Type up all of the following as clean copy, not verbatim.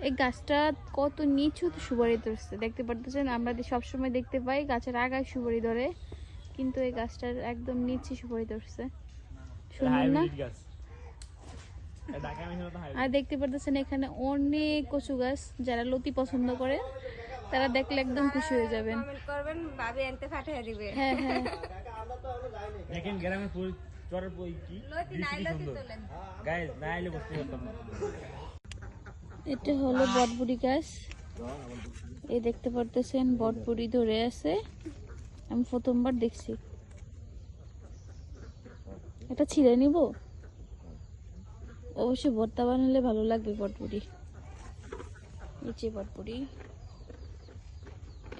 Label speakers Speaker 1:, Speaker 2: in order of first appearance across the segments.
Speaker 1: এই গাছটা কত নিচু সুপারি ধরছে দেখতে পারতেছেন। আমরা সবসময় দেখতে পাই গাছের আগায় সুপারি ধরে, কিন্তু এই গাছটার একদম নিচে সুপারি ধরছে। সুন্দর না? আর দেখতে পারতেছেন এখানে অনেক কচু গাছ। যারা লতি পছন্দ করে তারা দেখলে একদম খুশি হয়ে যাবেন।
Speaker 2: কমেন্ট করবেন, ভাবি আনতে পাঠিয়ে দিবে।
Speaker 1: হ্যাঁ হ্যাঁ,
Speaker 3: দেখেন গ্রামের চরের কি
Speaker 2: লতি নাই, লতি তোলেন
Speaker 3: গাইস, না আইলে বসতে পারতাম না।
Speaker 1: এটা হলো বটবুড়ি গাছ। এই দেখতে পারতেছেন বটবুড়ি ধরে আছে। আমি প্রথমবার দেখছি। এটা ছিঁড়ে নিব, অবশ্যই ভর্তা বানালে ভালো লাগবে। বটবুড়ি, এই যে বটবুড়ি,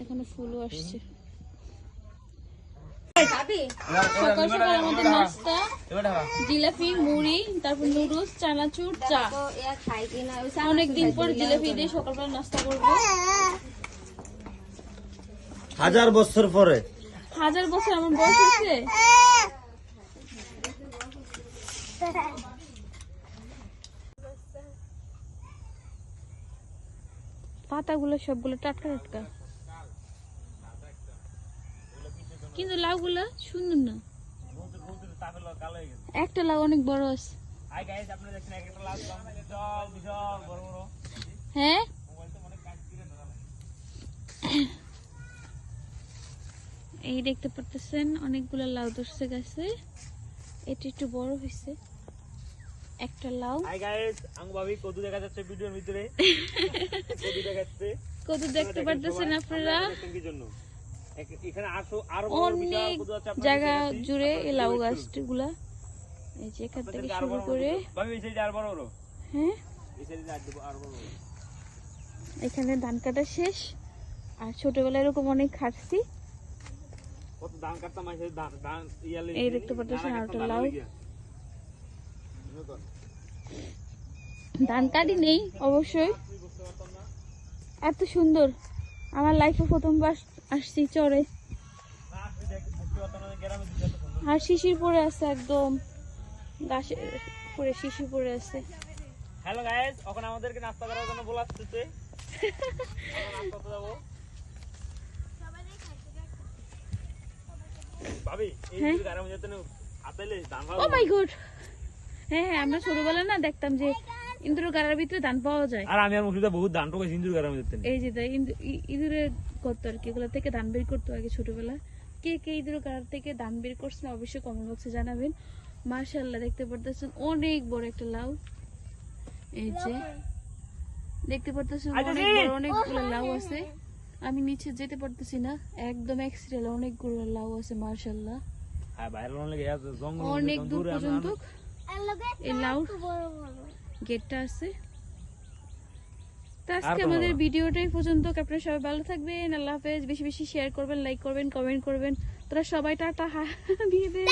Speaker 1: এখানে ফুলও আসছে। সকাল সকাল আমাদের নাস্তা জিলাপি, মুড়ি, তারপর নুডলস, চানাচুর, চা। অনেকদিন পর জিলাপি দিয়ে সকালবেলা নাস্তা করবো।
Speaker 3: 1000 বছর পরে।
Speaker 1: 1000 বছর আমার বয়স হয়েছে। পাতাগুলো সবগুলো টাটকা টাটকা, কিন্তু লাউগুলা সুন্দর না। একটা লাউ অনেক বড় আছে। হ্যাঁ, এই দেখতে পারতেছেন অনেকগুলো লাউ ধরছে গাছে। এটা একটু বড় হয়েছে একটা লাউ।
Speaker 3: হাই গাইস, ভাবি কদু দেখা যাচ্ছে ভিডিওর ভিতরে। কদু দেখাচ্ছে,
Speaker 1: কদু দেখতে পারতেছেন আপনারা।
Speaker 3: কি জন্য এখানে আসো, আরো
Speaker 1: অনেক জায়গা জুড়ে এই লাউ গাছগুলা। এই যে এখান থেকে শুরু করে,
Speaker 3: ভাবি এই সাইডে আর বড় বড়।
Speaker 1: হ্যাঁ,
Speaker 3: এই সাইডে আর বড় বড়।
Speaker 1: এখানে ধান কাটা শেষ। আর ছোটবেলায় এরকম অনেক খাটছি।
Speaker 3: কত ধান কাটতাম, ধান ইয়ালে।
Speaker 1: এই দেখতে পাচ্ছেন আরেকটা লাউ। ধান কাটি নেই অবশ্যই। এত সুন্দর, আমার লাইফে প্রথমবার আসছি চরে। আর শিশির পরে আছে, একদম গাছে পুরো শিশির পরে আছে।
Speaker 3: হ্যালো গাইস, এখন আমাদেরকে নাস্তা করার জন্য বলাচ্ছে। নাস্তা করতে যাব। ভাবি এই গ্রামে যেতে না আতাইলে ধান পাওয়া।
Speaker 1: ও মাই গড, হ্যাঁ হ্যাঁ, আমরা ছোটবেলায় না দেখতাম যে ইন্দুর গাড়ার ভিতরে ধান পাওয়া যায়।
Speaker 3: আর আমি আর মুর্শিদা বহুত ধান টোকাইছি ইন্দুর গ্রামে যেতে।
Speaker 1: এই যে ইঁদুরের করতো আর কি, এগুলো থেকে ধান বের করতো আগে ছোটবেলা। কে কে ইঁদুর গাড়ার থেকে ধান বের করছেন অবশ্যই কমেন্ট বক্সে জানাবেন। মাশাআল্লাহ, দেখতে পারতেছেন অনেক বড় একটা লাউ। এই যে দেখতে পারতেছেন অনেক বড় অনেকগুলো লাউ আছে। আমি নিচে যেতে পারতেছি না, একদম এক্সট্রা অনেকগুলো লাউ আছে মাশাআল্লাহ।
Speaker 3: হ্যাঁ, বাইরে লাগে জঙ্গল
Speaker 1: অনেক দূর পর্যন্ত এই লাউ গেটটা আছে। তো আজকে আমাদের ভিডিওটাই পর্যন্ত। আপনারা সবাই ভালো থাকবেন, আল্লাহ হাফেজ। বেশি বেশি শেয়ার করবেন, লাইক করবেন, কমেন্ট করবেন। তোরা সবাই টাটা দিয়ে দেন।